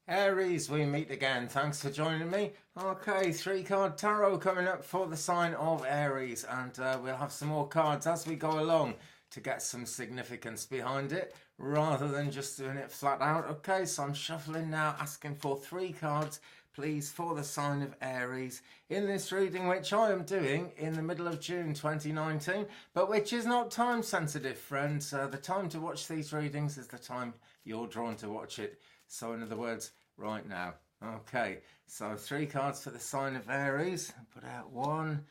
Aries, we meet again. Thanks for joining me. Okay, 3-card tarot coming up for the sign of Aries, and we'll have some more cards as we go along to get some significance behind it rather than just doing it flat out. Okay, so I'm shuffling now, asking for 3 cards, please, for the sign of Aries in this reading, which I am doing in the middle of June 2019, but which is not time sensitive, friends. The time to watch these readings is the time you're drawn to watch it. So in other words, right now. Okay, so 3 cards for the sign of Aries. Put out 1,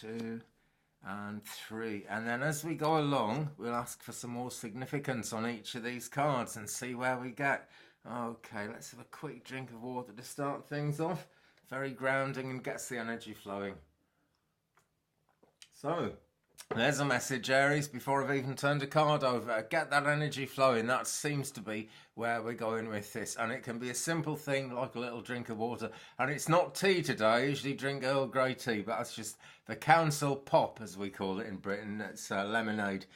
2, and 3. And then as we go along, we'll ask for some more significance on each of these cards and see where we get. Okay, let's have a quick drink of water to start things off. Very grounding and gets the energy flowing. So, there's a message, Aries, before I've even turned a card over. Get that energy flowing. That seems to be where we're going with this. And it can be a simple thing like a little drink of water. And it's not tea today. I usually drink Earl Grey tea, but that's just the council pop, as we call it in Britain. It's lemonade.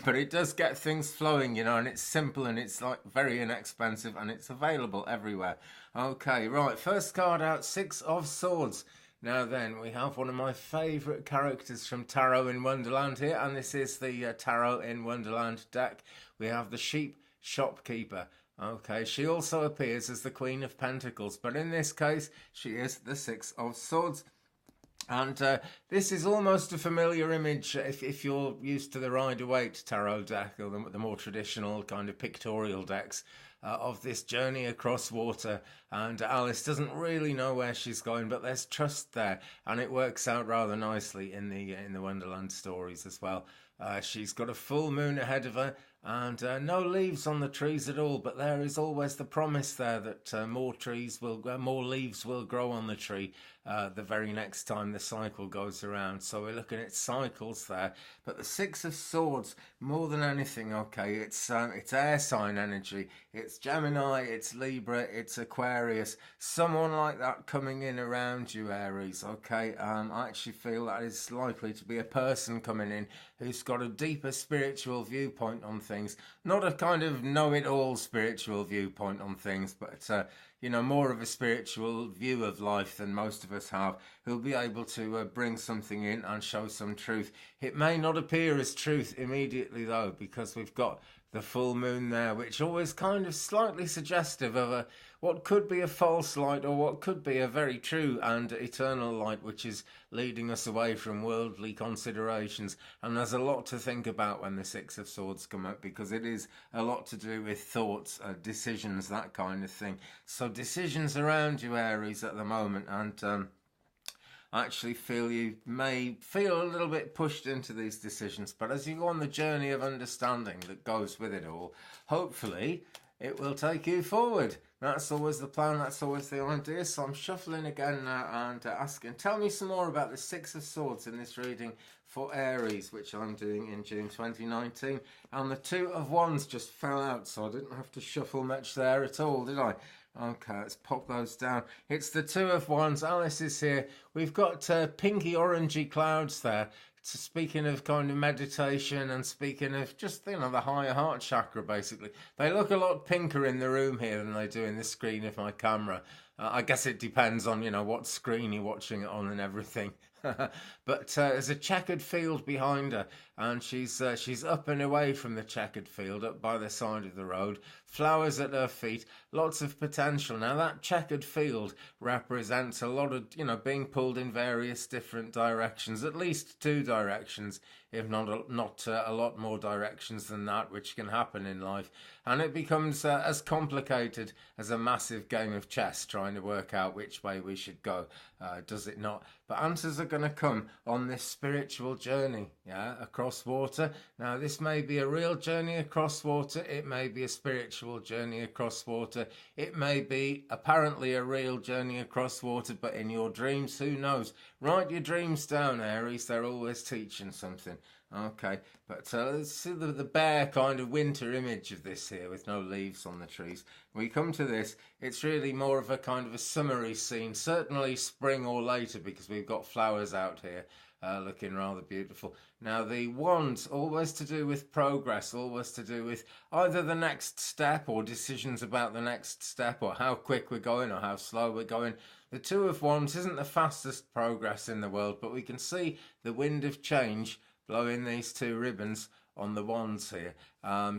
But it does get things flowing, you know, and it's simple and it's like very inexpensive and it's available everywhere. Okay, right, first card out, 6 of Swords. Now then, we have one of my favourite characters from Tarot in Wonderland here, and this is the Tarot in Wonderland deck. We have the Sheep Shopkeeper. Okay, she also appears as the Queen of Pentacles, but in this case, she is the 6 of Swords. And this is almost a familiar image if you're used to the Rider-Waite tarot deck, or the more traditional kind of pictorial decks of this journey across water. And Alice doesn't really know where she's going, but there's trust there, and it works out rather nicely in the Wonderland stories as well. She's got a full moon ahead of her, and no leaves on the trees at all, but there is always the promise there that more leaves will grow on the tree the very next time the cycle goes around. So we're looking at cycles there. But the 6 of Swords, more than anything, okay, it's air sign energy. It's Gemini, it's Libra, it's Aquarius. Someone like that coming in around you, Aries, okay? I actually feel that is likely to be a person coming in who's got a deeper spiritual viewpoint on things. Not a kind of know-it-all spiritual viewpoint on things, but you know, more of a spiritual view of life than most of us have, who'll be able to bring something in and show some truth. It may not appear as truth immediately, though, because we've got the full moon there, which always kind of slightly suggestive of what could be a false light or what could be a very true and eternal light, which is leading us away from worldly considerations. And there's a lot to think about when the 6 of Swords come up, because it is a lot to do with thoughts, decisions, that kind of thing. So decisions around you, Aries, at the moment, and I actually feel you may feel a little bit pushed into these decisions, but as you go on the journey of understanding that goes with it all, hopefully it will take you forward. That's always the plan, that's always the idea. So I'm shuffling again now and asking, tell me some more about the 6 of Swords in this reading for Aries, which I'm doing in June 2019. And the 2 of Wands just fell out, so I didn't have to shuffle much there at all, did I? Okay, let's pop those down. It's the 2 of Wands. Alice is here. We've got pinky orangey clouds there. Speaking of kind of meditation and speaking of just, you know, the higher heart chakra, basically. They look a lot pinker in the room here than they do in the screen of my camera. I guess it depends on, you know, what screen you're watching it on and everything. But there's a checkered field behind her, and she's up and away from the checkered field, up by the side of the road. Flowers at her feet, lots of potential. Now that checkered field represents a lot of, you know, being pulled in various different directions, at least 2 directions, if not a lot more directions than that, which can happen in life. And it becomes as complicated as a massive game of chess trying to work out which way we should go, does it not? But answers are going to come on this spiritual journey, yeah, across water. Now, this may be a real journey across water. It may be a spiritual journey across water. It may be apparently a real journey across water, but in your dreams, who knows? Write your dreams down, Aries. They're always teaching something. Okay, but let's see the bare kind of winter image of this here with no leaves on the trees. When we come to this, it's really more of a kind of a summery scene, certainly spring or later, because we've got flowers out here. looking rather beautiful. Now the wands, always to do with progress, always to do with either the next step or decisions about the next step, or how quick we're going or how slow we're going. The Two of Wands isn't the fastest progress in the world, but we can see the wind of change blowing these two ribbons on the wands here.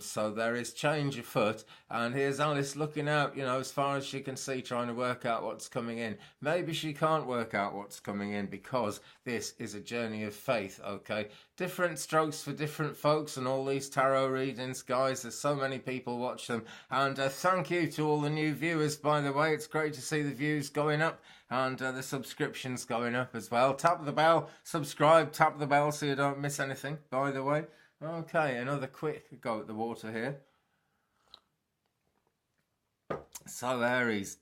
So there is change afoot, and here's Alice looking out, you know, as far as she can see, trying to work out what's coming in. Maybe she can't work out what's coming in because this is a journey of faith, okay? Different strokes for different folks, and all these tarot readings, guys, there's so many people watch them. And thank you to all the new viewers, by the way. It's great to see the views going up and the subscriptions going up as well. Tap the bell, subscribe, tap the bell so you don't miss anything, by the way. Okay, another quick go at the water here. So Aries,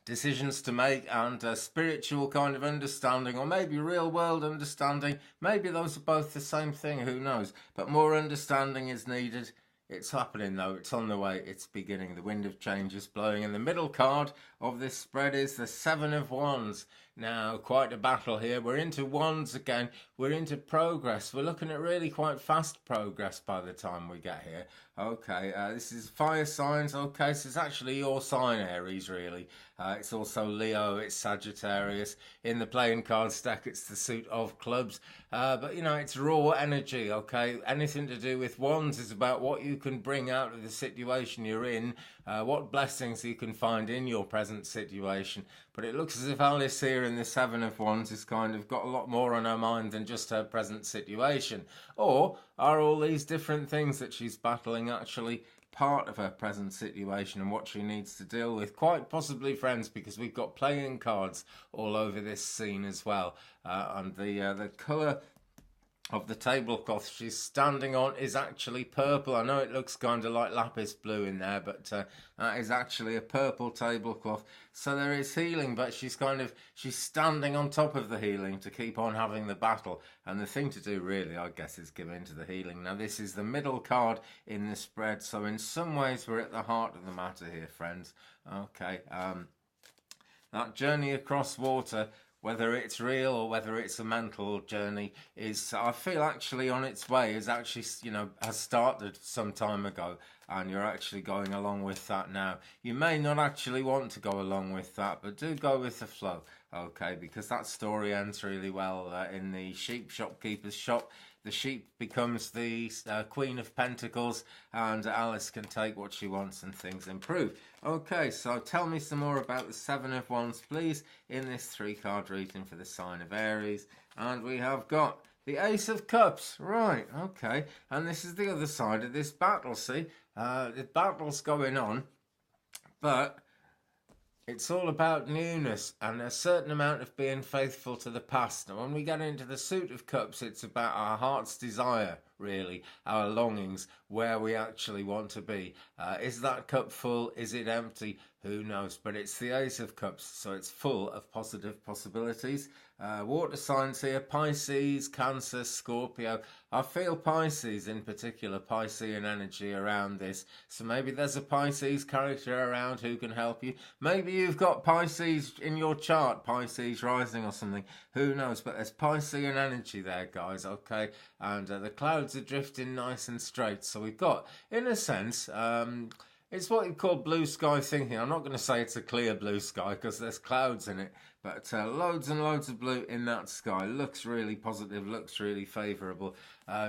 decisions to make, and spiritual kind of understanding, or maybe real world understanding. Maybe those are both the same thing, who knows? But more understanding is needed. It's happening though, it's on the way, it's beginning. The wind of change is blowing, and the middle card of this spread is the Seven of Wands. Now, quite a battle here. We're into wands again, we're into progress. We're looking at really quite fast progress by the time we get here. Okay, this is fire signs. Okay, so it's actually your sign, Aries, really. It's also Leo, it's Sagittarius. In the playing cards deck, it's the suit of clubs. But, you know, it's raw energy, okay? Anything to do with wands is about what you can bring out of the situation you're in, what blessings you can find in your present situation. But it looks as if Alice here in the Seven of Wands has kind of got a lot more on her mind than just her present situation. Or are all these different things that she's battling actually part of her present situation and what she needs to deal with? Quite possibly, friends, because we've got playing cards all over this scene as well. And the colour of the tablecloth she's standing on is actually purple. I know it looks kind of like lapis blue in there, but that is actually a purple tablecloth. So there is healing, but she's standing on top of the healing to keep on having the battle. And the thing to do really, I guess, is give in to the healing. Now this is the middle card in the spread, so in some ways we're at the heart of the matter here, friends. Okay, that journey across water, whether it's real or whether it's a mental journey, is, I feel, actually on its way, is actually, you know, has started some time ago, and you're actually going along with that now. You may not actually want to go along with that, but do go with the flow, okay, because that story ends really well in the sheep shopkeeper's shop. The sheep becomes the Queen of Pentacles, and Alice can take what she wants and things improve. Okay, so tell me some more about the Seven of Wands, please, in this 3-card reading for the sign of Aries. And we have got the Ace of Cups. Right, okay. And this is the other side of this battle, see? The battle's going on, but it's all about newness and a certain amount of being faithful to the past. Now, when we get into the Suit of Cups, it's about our heart's desire, really, our longings, where we actually want to be. Is that cup full? Is it empty? Who knows? But it's the Ace of Cups, so it's full of positive possibilities. Water signs here: Pisces, Cancer, Scorpio. I feel Pisces in particular, Piscean energy around this. So maybe there's a Pisces character around who can help you. Maybe you've got Pisces in your chart, Pisces rising or something. Who knows? But there's Piscean energy there, guys, okay? And the clouds are drifting nice and straight. So we've got, in a sense, it's what you call blue sky thinking. I'm not going to say it's a clear blue sky because there's clouds in it, but loads and loads of blue in that sky. Looks really positive, looks really favourable.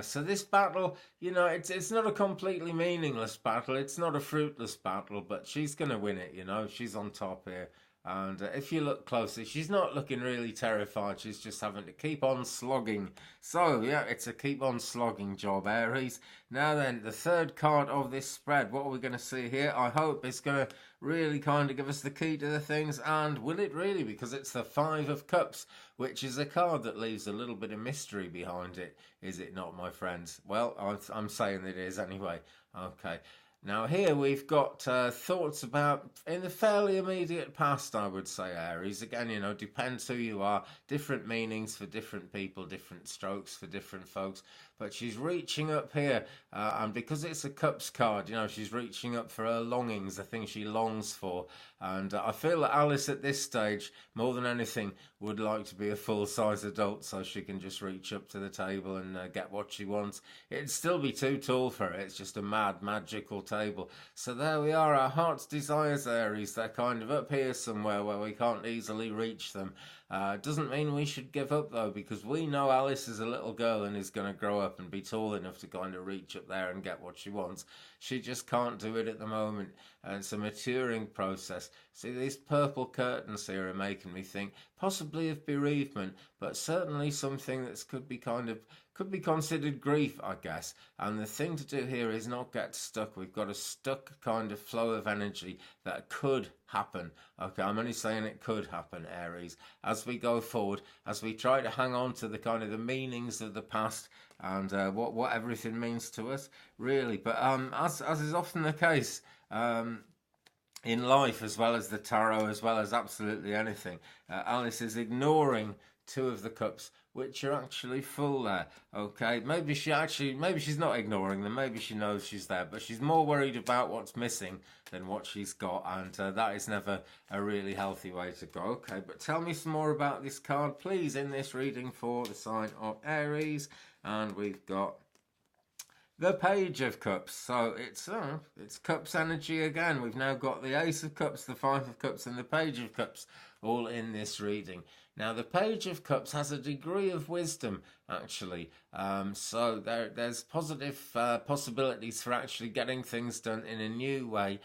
So this battle, you know, it's not a completely meaningless battle. It's not a fruitless battle, but she's going to win it, you know. She's on top here. And if you look closely, she's not looking really terrified. She's just having to keep on slogging. So, yeah, it's a keep on slogging job, Aries. Now then, the 3rd card of this spread, what are we going to see here? I hope it's going to really kind of give us the key to the things. And will it really? Because it's the 5 of Cups, which is a card that leaves a little bit of mystery behind it. Is it not, my friends? Well, I'm saying it is anyway. Okay. Now here we've got thoughts about, in the fairly immediate past, I would say, Aries. Again, you know, depends who you are. Different meanings for different people, different strokes for different folks. but she's reaching up here, and because it's a cups card, you know, she's reaching up for her longings, the thing she longs for. And I feel that Alice at this stage, more than anything, would like to be a full-size adult so she can just reach up to the table and get what she wants. It'd still be too tall for her. It's just a mad, magical table. So there we are, our heart's desires, Aries. They're kind of up here somewhere where we can't easily reach them. Doesn't mean we should give up, though, because we know Alice is a little girl and is going to grow up and be tall enough to kind of reach up there and get what she wants. She just can't do it at the moment, and it's a maturing process. See, these purple curtains here are making me think possibly of bereavement, but certainly something that could be considered grief, I guess. And the thing to do here is not get stuck. We've got a stuck kind of flow of energy that could happen. Okay, I'm only saying it could happen, Aries, as we go forward, as we try to hang on to the kind of the meanings of the past and what everything means to us, really. But as is often the case, in life, as well as the tarot, as well as absolutely anything, Alice is ignoring two of the cups, which are actually full there. Okay, maybe she's not ignoring them, maybe she knows she's there, but she's more worried about what's missing than what she's got, and that is never a really healthy way to go. Okay, but tell me some more about this card, please, in this reading for the sign of Aries. And we've got the Page of Cups. So it's Cups energy again. We've now got the Ace of Cups, the Five of Cups, and the Page of Cups all in this reading. Now, the Page of Cups has a degree of wisdom, actually. So there's positive possibilities for actually getting things done in a new way,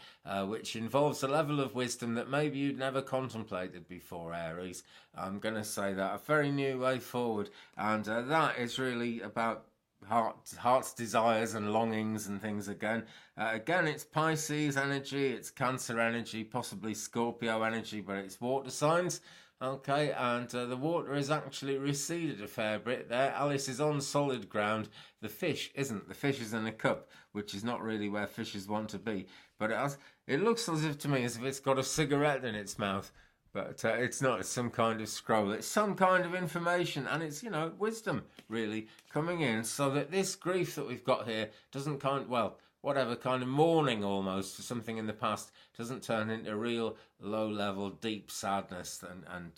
which involves a level of wisdom that maybe you'd never contemplated before, Aries. I'm going to say that. A very new way forward. And that is really about heart's desires and longings and things again. Again, it's Pisces energy, it's Cancer energy, possibly Scorpio energy, but it's water signs. Okay, and the water has actually receded a fair bit there. Alice is on solid ground. The fish isn't. The fish is in a cup, which is not really where fishes want to be. But it looks as if, to me, as if it's got a cigarette in its mouth. But it's not. It's some kind of scroll. It's some kind of information, and it's, you know, wisdom, really, coming in, so that this grief that we've got here doesn't whatever kind of mourning almost for something in the past doesn't turn into real low-level, deep sadness and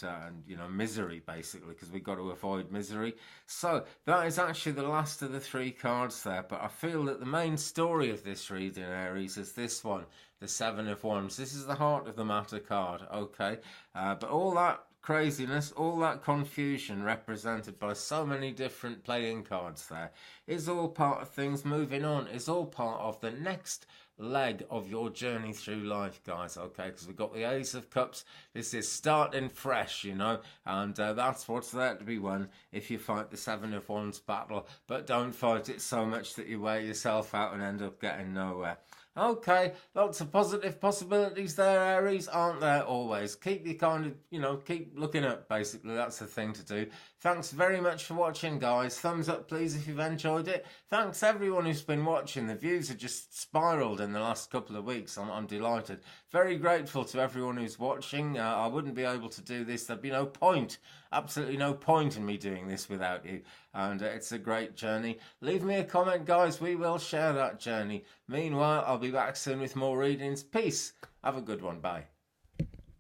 you know, misery, basically, because we've got to avoid misery. So that is actually the last of the three cards there, but I feel that the main story of this reading, Aries, is this one, the Seven of Wands. This is the heart of the matter card, okay? But all that craziness, all that confusion represented by so many different playing cards there is all part of things moving on, is all part of the next leg of your journey through life, guys, okay? Because we've got the Ace of Cups. This is starting fresh, you know, and that's what's there to be won if you fight the Seven of Wands battle, but don't fight it so much that you wear yourself out and end up getting nowhere. Okay, lots of positive possibilities there, Aries, aren't there always? Keep your kind of, you know, keep looking up, basically. That's the thing to do. Thanks very much for watching, guys. Thumbs up, please, if you've enjoyed it. Thanks, everyone who's been watching. The views have just spiraled in the last couple of weeks. I'm delighted. Very grateful to everyone who's watching. I wouldn't be able to do this. There'd be no point, absolutely no point in me doing this without you. And it's a great journey. Leave me a comment, guys. We will share that journey. Meanwhile, I'll be back soon with more readings. Peace. Have a good one. Bye.